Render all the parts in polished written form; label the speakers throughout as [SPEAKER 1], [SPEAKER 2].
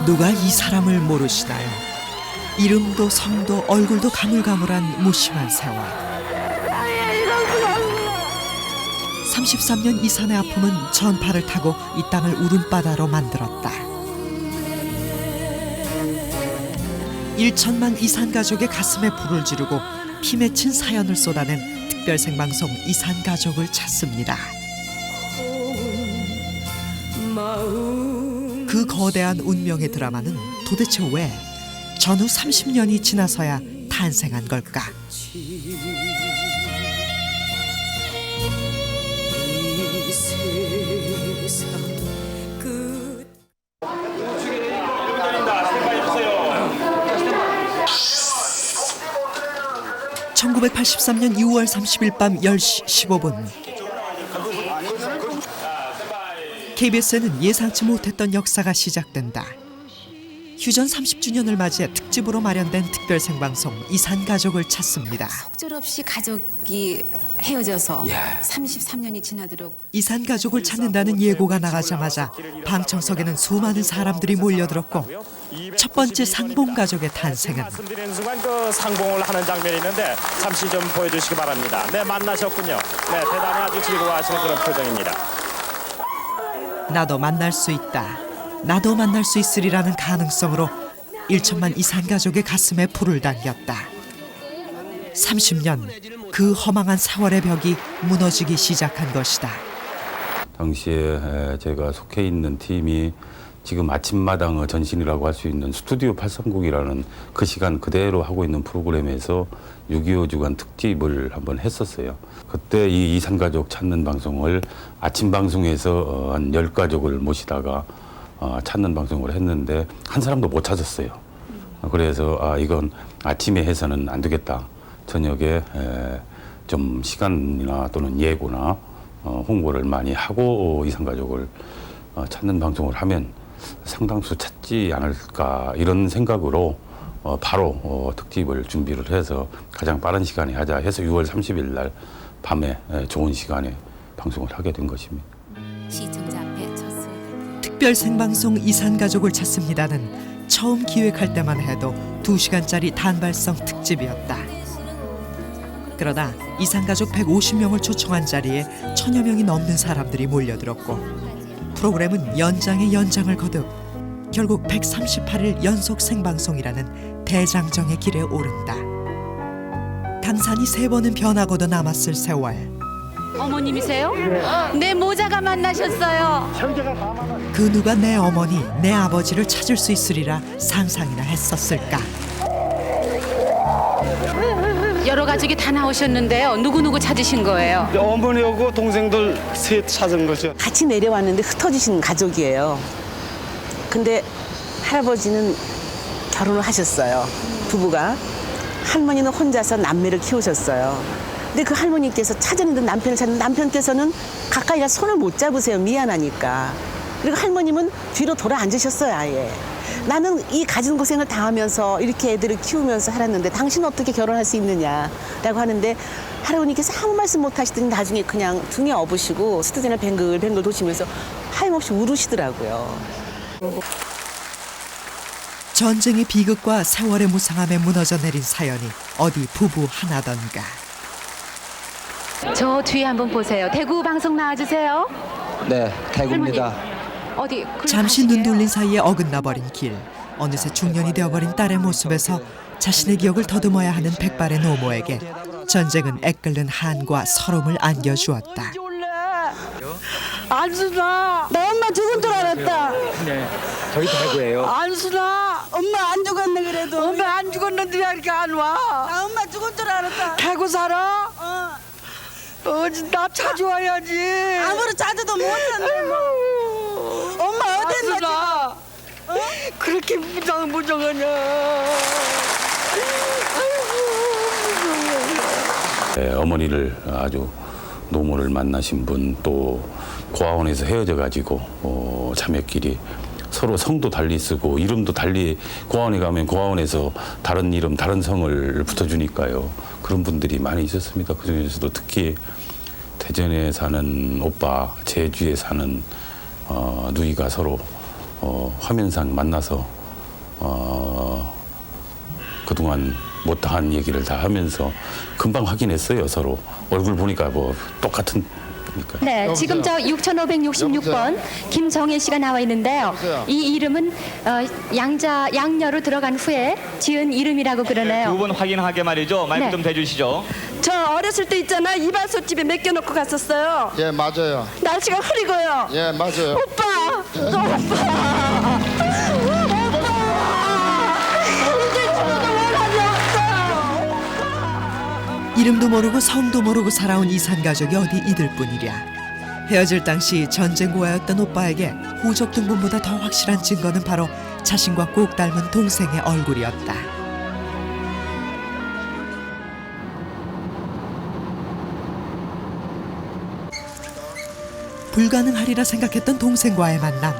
[SPEAKER 1] 누가 이 사람을 모르시나요? 이름도 성도 얼굴도 가물가물한 무심한 세월. 33년 이산의 아픔은 전파를 타고 이 땅을 울음바다로 만들었다. 1천만 이산 가족의 가슴에 불을 지르고 피 맺힌 사연을 쏟아낸 특별생방송 이산가족을 찾습니다. 그 거대한 운명의 드라마는 도대체 왜 전후 30년이 지나서야 탄생한 걸까?
[SPEAKER 2] 이 세상 끝
[SPEAKER 1] 1983년 2월 30일 밤 10시 15분 KBS에는 예상치 못했던 역사가 시작된다. 휴전 30주년을 맞이해 특집으로 마련된 특별 생방송 이산가족을 찾습니다.
[SPEAKER 3] 속절없이 가족이 헤어져서 33년이 지나도록
[SPEAKER 1] 이산가족을 찾는다는 예고가 나가자마자 방청석에는 수많은 사람들이 몰려들었고 첫 번째 상봉가족의 탄생은
[SPEAKER 4] 말씀드리는 순간 그 상봉을 하는 장면이 있는데 잠시 좀 보여주시기 바랍니다. 네, 만나셨군요. 네, 대단히 아주 즐거워하시는 그런 표정입니다.
[SPEAKER 1] 나도 만날 수 있다. 나도 만날 수 있으리라는 가능성으로 1천만 이산가족의 가슴에 불을 당겼다. 30년 그 허망한 세월의 벽이 무너지기 시작한 것이다.
[SPEAKER 5] 당시에 제가 속해 있는 팀이 지금 아침마당의 전신이라고 할 수 있는 스튜디오 830이라는 그 시간 그대로 하고 있는 프로그램에서 6.25 주간 특집을 한번 했었어요. 그때 이 이산가족 찾는 방송을 아침 방송에서 한 10가족을 모시다가 찾는 방송을 했는데 한 사람도 못 찾았어요. 그래서 이건 아침에 해서는 안 되겠다. 저녁에 좀 시간이나 또는 예고나 홍보를 많이 하고 이산가족을 찾는 방송을 하면 상당수 찾지 않을까 이런 생각으로 바로 특집을 준비를 해서 가장 빠른 시간에 하자 해서 6월 30일 날 밤에 좋은 시간에 방송을 하게 된 것입니다.
[SPEAKER 3] 시청자 앞에 쳤을
[SPEAKER 1] 특별 생방송 이산가족을 찾습니다는 처음 기획할 때만 해도 2시간짜리 단발성 특집이었다. 그러다 이산가족 150명을 초청한 자리에 1000여 명이 넘는 사람들이 몰려들었고 프로그램은 연장에 연장을 거듭 결국 138일 연속 생방송이라는 대장정의 길에 오른다. 강산이 3번은 변하고도 남았을 세월.
[SPEAKER 6] 어머님이세요? 내 모자가 만나셨어요.
[SPEAKER 1] 그 누가 내 어머니, 내 아버지를 찾을 수 있으리라 상상이나 했었을까.
[SPEAKER 6] 여러 가족이 다 나오셨는데요. 누구누구 찾으신 거예요?
[SPEAKER 7] 어머니하고 동생들 셋 찾은 거죠.
[SPEAKER 8] 같이 내려왔는데 흩어지신 가족이에요. 근데 할아버지는 결혼을 하셨어요. 부부가. 할머니는 혼자서 남매를 키우셨어요. 근데 그 할머니께서 찾았는데 남편을 찾는 남편께서는 가까이 가서 손을 못 잡으세요. 미안하니까. 그리고 할머님은 뒤로 돌아 앉으셨어요, 아예. 나는 이 가진 고생을 다 하면서 이렇게 애들을 키우면서 살았는데 당신은 어떻게 결혼할 수 있느냐라고 하는데 할아버님께서 아무 말씀 못 하시더니 나중에 그냥 등에 업으시고 스튜디오를 뱅글뱅글 도시면서 하염없이 울으시더라고요.
[SPEAKER 1] 전쟁의 비극과 세월의 무상함에 무너져 내린 사연이 어디 부부 하나던가.
[SPEAKER 6] 저 뒤에 한번 보세요. 대구 방송 나와주세요.
[SPEAKER 9] 네, 대구입니다.
[SPEAKER 6] 어디?
[SPEAKER 1] 잠시 눈 돌린 사이에 어긋나 버린 길. 어느새 중년이 되어버린 딸의 모습에서 자신의 기억을 더듬어야 하는 백발의 노모에게 전쟁은 애끓는 한과 서름을 안겨주었다.
[SPEAKER 10] 안순아, 나 엄마 죽은 줄 알았다.
[SPEAKER 9] 네, 저희 대구예요.
[SPEAKER 10] 안순아, 엄마 안 죽었네 그래도. 엄마 안 죽었는데 왜 이렇게 안 와? 나 엄마 죽은 줄 알았다. 대구 살아? 나 찾아와야지. 아무리 찾아도 못한대 뭐. 엄마 어디 있나? 그렇게 무정하냐?
[SPEAKER 5] 네, 어머니를 아주 노모를 만나신 분 또 고아원에서 헤어져 가지고 자매끼리 서로 성도 달리 쓰고 이름도 달리 고아원에 가면 고아원에서 다른 이름 다른 성을 붙여주니까요. 그런 분들이 많이 있었습니다. 그중에서도 특히 대전에 사는 오빠, 제주에 사는 누이가 서로 화면상 만나서 그동안 못한 얘기를 다 하면서 금방 확인했어요. 서로 얼굴 보니까 뭐 똑같은.
[SPEAKER 11] 네, 지금 저 6566번 김정혜 씨가 나와 있는데요. 이 이름은 양녀로 들어간 후에 지은 이름이라고 그러네요.
[SPEAKER 9] 두 분 확인하게 말이죠. 마이크
[SPEAKER 11] 네.
[SPEAKER 9] 좀 대주시죠.
[SPEAKER 10] 저 어렸을 때 있잖아 이발소집에 맡겨놓고 갔었어요.
[SPEAKER 7] 예, 맞아요.
[SPEAKER 10] 날씨가 흐리고요.
[SPEAKER 7] 예, 맞아요.
[SPEAKER 10] 오빠, 오빠, 이제 저도 원한이 없어요.
[SPEAKER 1] 이름도 모르고 성도 모르고 살아온 이산 가족이 어디 이들뿐이랴. 헤어질 당시 전쟁 고아였던 오빠에게 호적 등본보다 더 확실한 증거는 바로 자신과 꼭 닮은 동생의 얼굴이었다. 불가능하리라 생각했던 동생과의 만남.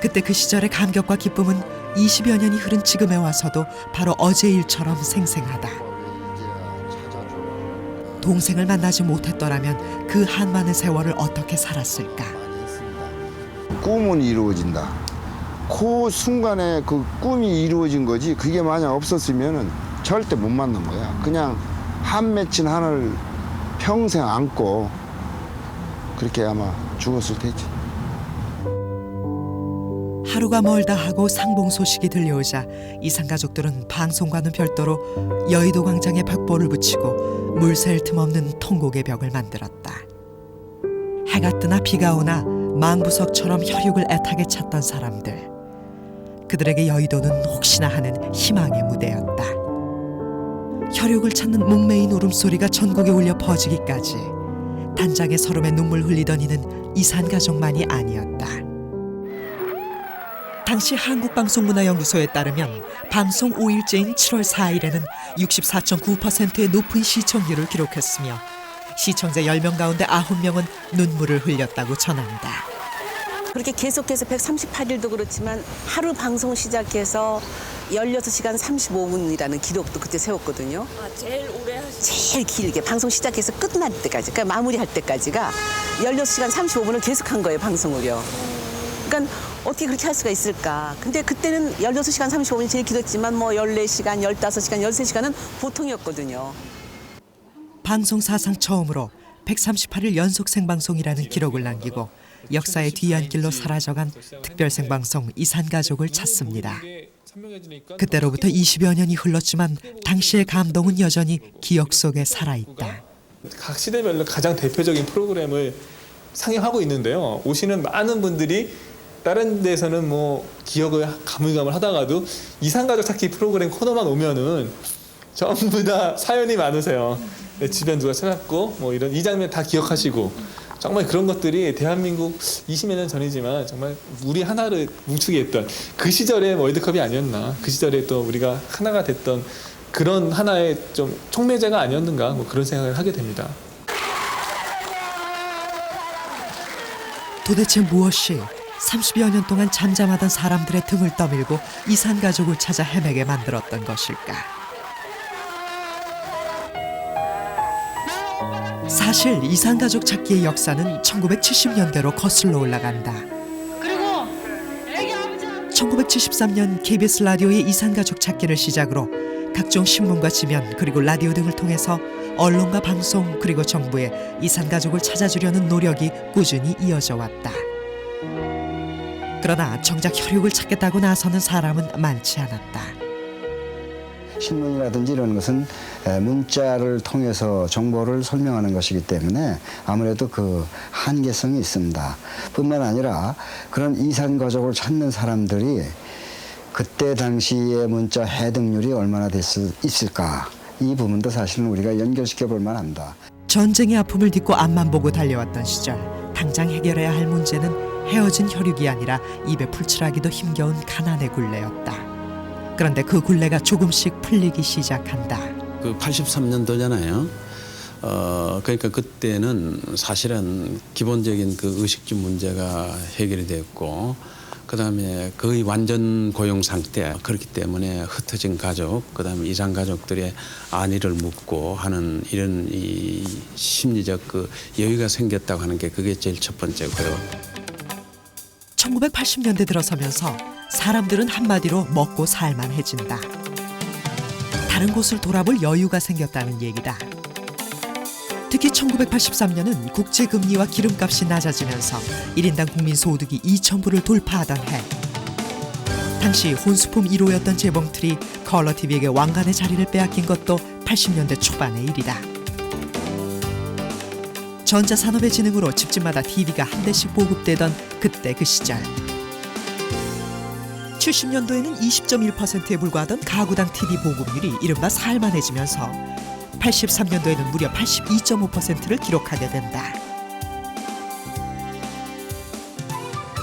[SPEAKER 1] 그때 그 시절의 감격과 기쁨은 20여 년이 흐른 지금에 와서도 바로 어제 일처럼 생생하다. 동생을 만나지 못했더라면 그 한많은 세월을 어떻게 살았을까?
[SPEAKER 12] 꿈은 이루어진다. 그 순간에 그 꿈이 이루어진 거지 그게 만약 없었으면 절대 못 만난 거야. 그냥 한 맺힌 한을 평생 안고 그렇게 아마 죽었을 테지.
[SPEAKER 1] 하루가 멀다 하고 상봉 소식이 들려오자 이산 가족들은 방송과는 별도로 여의도 광장에 벽보를 붙이고 물샐 틈 없는 통곡의 벽을 만들었다. 해가 뜨나 비가 오나 망부석처럼 혈육을 애타게 찾던 사람들. 그들에게 여의도는 혹시나 하는 희망의 무대였다. 혈육을 찾는 목매인 울음소리가 전국에 울려 퍼지기까지 단장의 서름에 눈물 흘리던 이는 이산 가족만이 아니었다. 당시 한국방송문화연구소에 따르면 방송 5일째인 7월 4일에는 64.9%의 높은 시청률을 기록했으며 시청자 10명 가운데 9명은 눈물을 흘렸다고 전한다.
[SPEAKER 8] 그렇게 계속해서 138일도 그렇지만 하루 방송 시작해서 16시간 35분이라는 기록도 그때 세웠거든요.
[SPEAKER 10] 제일 오래 하시.
[SPEAKER 8] 제일 길게 방송 시작해서 끝날 때까지, 그러니까 마무리할 때까지가 16시간 35분을 계속한 거예요, 방송을요. 그러니까 어떻게 그렇게 할 수가 있을까. 근데 그때는 16시간 35분이 제일 길었지만 뭐 14시간, 15시간, 13시간은 보통이었거든요.
[SPEAKER 1] 방송 사상 처음으로 138일 연속 생방송이라는 기록을 남기고 역사의 뒤안길로 사라져간 특별 생방송 이산 가족을 찾습니다. 그때로부터 20여 년이 흘렀지만 당시의 감동은 여전히 기억 속에 살아있다.
[SPEAKER 13] 각 시대별로 가장 대표적인 프로그램을 상영하고 있는데요. 오시는 많은 분들이 다른 데서는 뭐 기억을 가물가물 하다가도 이산가족 찾기 프로그램 코너만 오면은 전부 다 사연이 많으세요. 내 주변 누가 찾았고 뭐 이런 이 장면 다 기억하시고 정말 그런 것들이 대한민국 20여 년 전이지만 정말 우리 하나를 뭉치게 했던 그 시절의 월드컵이 아니었나. 그 시절에 또 우리가 하나가 됐던 그런 하나의 좀 촉매제가 아니었는가 뭐 그런 생각을 하게 됩니다.
[SPEAKER 1] 도대체 무엇이 30여 년 동안 잠잠하던 사람들의 등을 떠밀고 이산 가족을 찾아 헤매게 만들었던 것일까? 사실 이산 가족 찾기의 역사는 1970년대로 거슬러 올라간다.
[SPEAKER 10] 그리고
[SPEAKER 1] 1973년 KBS 라디오의 이산 가족 찾기를 시작으로 각종 신문과 지면 그리고 라디오 등을 통해서 언론과 방송 그리고 정부의 이산 가족을 찾아주려는 노력이 꾸준히 이어져 왔다. 그러나 정작 혈육을 찾겠다고 나서는 사람은 많지 않았다.
[SPEAKER 12] 신문이라든지 이런 것은 문자를 통해서 정보를 설명하는 것이기 때문에 아무래도 그 한계성이 있습니다. 뿐만 아니라 그런 이산 가족을 찾는 사람들이 그때 당시의 문자 해득률이 얼마나 있을까, 이 부분도 사실은 우리가 연결시켜 볼 만합니다.
[SPEAKER 1] 전쟁의 아픔을 딛고 앞만 보고 달려왔던 시절 당장 해결해야 할 문제는 헤어진 혈육이 아니라 입에 풀칠하기도 힘겨운 가난의 굴레였다. 그런데 그 굴레가 조금씩 풀리기 시작한다.
[SPEAKER 14] 그 83년도잖아요. 그러니까 그때는 사실은 기본적인 그 의식주 문제가 해결이 됐고, 그다음에 거의 완전 고용 상태, 그렇기 때문에 흩어진 가족, 그다음에 이산 가족들의 안위를 묻고 하는 이런 이 심리적 그 여유가 생겼다고 하는 게 그게 제일 첫 번째고요.
[SPEAKER 1] 1980년대 들어서면서 사람들은 한마디로 먹고 살만해진다. 다른 곳을 돌아볼 여유가 생겼다는 얘기다. 특히 1983년은 국제금리와 기름값이 낮아지면서 1인당 국민소득이 2,000불을 돌파하던 해. 당시 혼수품 1호였던 재봉틀이 컬러TV에게 왕관의 자리를 빼앗긴 것도 80년대 초반의 일이다. 전자산업의 진흥으로 집집마다 TV가 한 대씩 보급되던 그때 그 시절. 70년도에는 20.1%에 불과하던 가구당 TV 보급률이 이른바 살만해지면서 83년도에는 무려 82.5%를 기록하게 된다.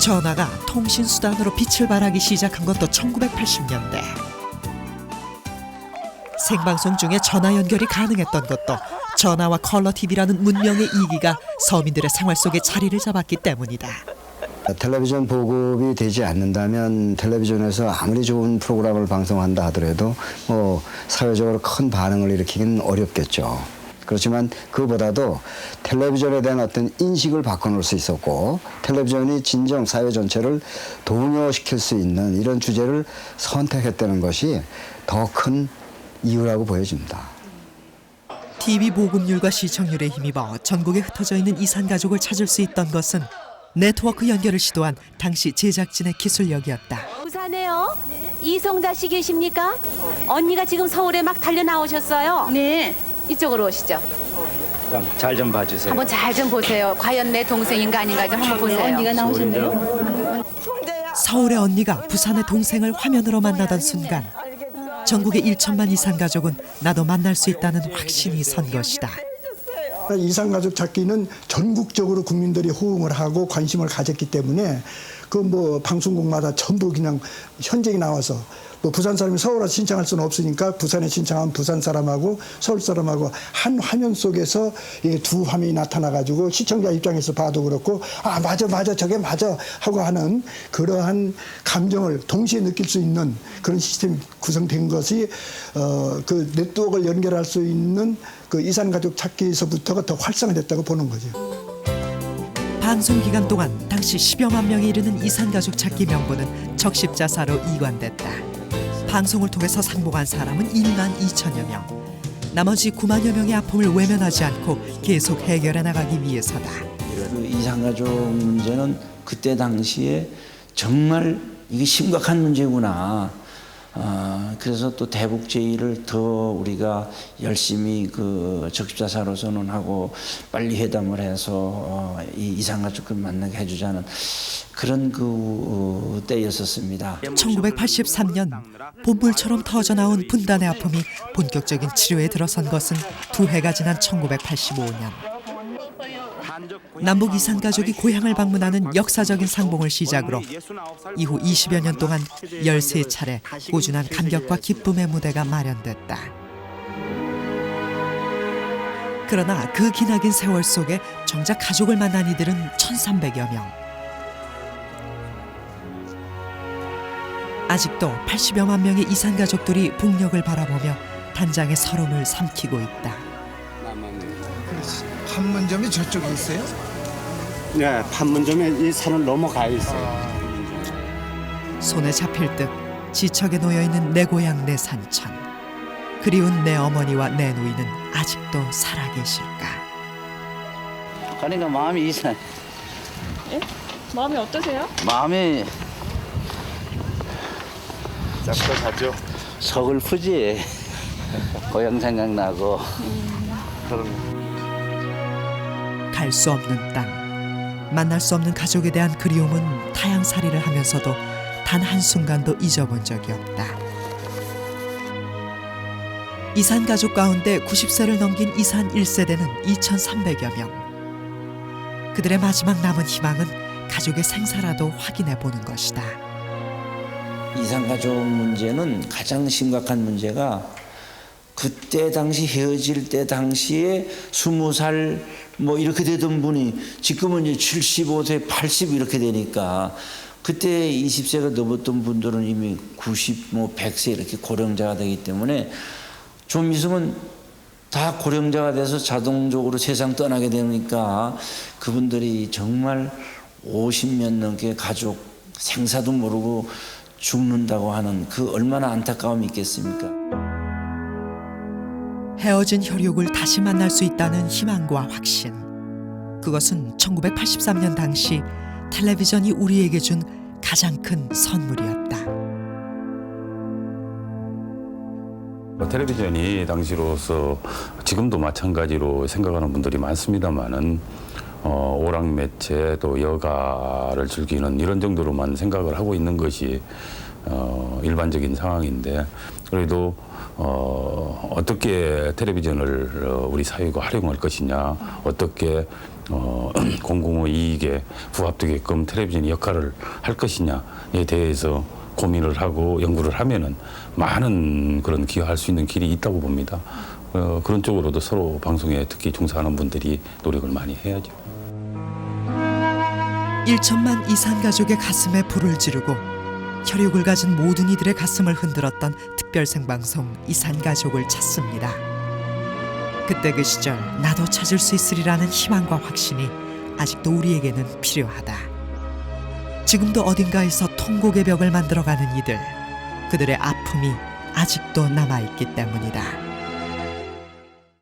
[SPEAKER 1] 전화가 통신수단으로 빛을 발하기 시작한 것도 1980년대. 생방송 중에 전화 연결이 가능했던 것도 전화와 컬러TV라는 문명의 이기가 서민들의 생활 속에 자리를 잡았기 때문이다.
[SPEAKER 12] 텔레비전 보급이 되지 않는다면 텔레비전에서 아무리 좋은 프로그램을 방송한다 하더라도 사회적으로 큰 반응을 일으키기는 어렵겠죠. 그렇지만 그보다도 텔레비전에 대한 어떤 인식을 바꿔놓을 수 있었고 텔레비전이 진정 사회 전체를 동요시킬 수 있는 이런 주제를 선택했다는 것이 더 큰 이유라고 보여집니다.
[SPEAKER 1] TV 보급률과 시청률에 힘입어 전국에 흩어져 있는 이산가족을 찾을 수 있던 것은 네트워크 연결을 시도한 당시 제작진의 기술력이었다.
[SPEAKER 6] 부산에요? 이송자 씨 계십니까? 언니가 지금 서울에 막 달려 나오셨어요. 네. 이쪽으로 오시죠.
[SPEAKER 15] 잘 좀 봐주세요.
[SPEAKER 6] 한번 잘 좀 보세요. 과연 내 동생인가 아닌가 좀 한번 보세요. 언니가 나오셨네요.
[SPEAKER 1] 서울의 언니가 부산의 동생을 화면으로 만나던 순간 전국의 1천만 이산가족은 나도 만날 수 있다는 확신이 선 것이다.
[SPEAKER 16] 이산가족 찾기는 전국적으로 국민들이 호응을 하고 관심을 가졌기 때문에 방송국마다 전부 그냥 현장에 나와서 부산 사람이 서울 와서 신청할 수는 없으니까 부산에 신청한 부산 사람하고 서울 사람하고 한 화면 속에서 두 화면이 나타나가지고 시청자 입장에서 봐도 그렇고 맞아 저게 맞아 하고 하는 그러한 감정을 동시에 느낄 수 있는 그런 시스템이 구성된 것이 그 네트워크를 연결할 수 있는 그 이산가족 찾기에서부터가 더 활성화됐다고 보는 거죠.
[SPEAKER 1] 방송 기간 동안 당시 10여만 명에 이르는 이산가족 찾기 명부는 적십자사로 이관됐다. 방송을 통해서 상봉한 사람은 1만 2천여 명. 나머지 9만여 명의 아픔을 외면하지 않고 계속 해결해 나가기 위해서다.
[SPEAKER 15] 그 이산가족 문제는 그때 당시에 정말 이게 심각한 문제구나. 그래서 또 대북 제의를 더 우리가 열심히 그 적십자사로서는 하고 빨리 회담을 해서 이 이산가족을 만나게 해주자는 그런 그 때였었습니다.
[SPEAKER 1] 1983년 봄물처럼 터져나온 분단의 아픔이 본격적인 치료에 들어선 것은 2해가 지난 1985년. 남북 이산가족이 고향을 방문하는 역사적인 상봉을 시작으로 이후 20여 년 동안 13차례 꾸준한 감격과 기쁨의 무대가 마련됐다. 그러나 그 기나긴 세월 속에 정작 가족을 만난 이들은 1,300여 명. 아직도 80여만 명의 이산가족들이 북녘을 바라보며 단장의 서름을 삼키고 있다.
[SPEAKER 17] 판문점이 저쪽에 있어요?
[SPEAKER 7] 네, 판문점에 이 산을 넘어가 있어요.
[SPEAKER 1] 손에 잡힐 듯 지척에 놓여있는 내 고향 내 산천. 그리운 내 어머니와 내 누이는 아직도 살아계실까?
[SPEAKER 15] 그러니까 마음이 이상.
[SPEAKER 18] 예? 마음이 어떠세요?
[SPEAKER 15] 마음이
[SPEAKER 7] 짭짤하죠.
[SPEAKER 15] 서글프지. 고향 생각나고.
[SPEAKER 1] 갈 수 없는 땅, 만날 수 없는 가족에 대한 그리움은 타향살이를 하면서도 단 한순간도 잊어본 적이 없다. 이산 가족 가운데 90세를 넘긴 이산 1세대는 2,300여 명. 그들의 마지막 남은 희망은 가족의 생사라도 확인해 보는 것이다.
[SPEAKER 15] 이산가족 문제는 가장 심각한 문제가 그때 당시 헤어질 때 당시에 20살 이렇게 되던 분이 지금은 이제 75세, 80 이렇게 되니까 그때 20세가 넘었던 분들은 이미 90, 100세 이렇게 고령자가 되기 때문에 좀 있으면 다 고령자가 돼서 자동적으로 세상 떠나게 되니까 그분들이 정말 50년 넘게 가족 생사도 모르고 죽는다고 하는 그 얼마나 안타까움이 있겠습니까?
[SPEAKER 1] 헤어진 혈육을 다시 만날 수 있다는 희망과 확신. 그것은 1983년 당시 텔레비전이 우리에게 준 가장 큰 선물이었다.
[SPEAKER 5] 텔레비전이 당시로서 지금도 마찬가지로 생각하는 분들이 많습니다만은 오락 매체 또 여가를 즐기는 이런 정도로만 생각을 하고 있는 것이 일반적인 상황인데, 그래도 어떻게 텔레비전을 우리 사회가 활용할 것이냐, 어떻게 공공의 이익에 부합되게끔 텔레비전이 역할을 할 것이냐에 대해서 고민을 하고 연구를 하면은 많은 그런 기여할 수 있는 길이 있다고 봅니다. 그런 쪽으로도 서로 방송에 특히 종사하는 분들이 노력을 많이 해야죠.
[SPEAKER 1] 1천만 이산 가족의 가슴에 불을 지르고 혈육을 가진 모든 이들의 가슴을 흔들었던 특별 생방송 이산 가족을 찾습니다. 그때 그 시절 나도 찾을 수 있으리라는 희망과 확신이 아직도 우리에게는 필요하다. 지금도 어딘가에서 통곡의 벽을 만들어가는 이들, 그들의 아픔이 아직도 남아있기 때문이다.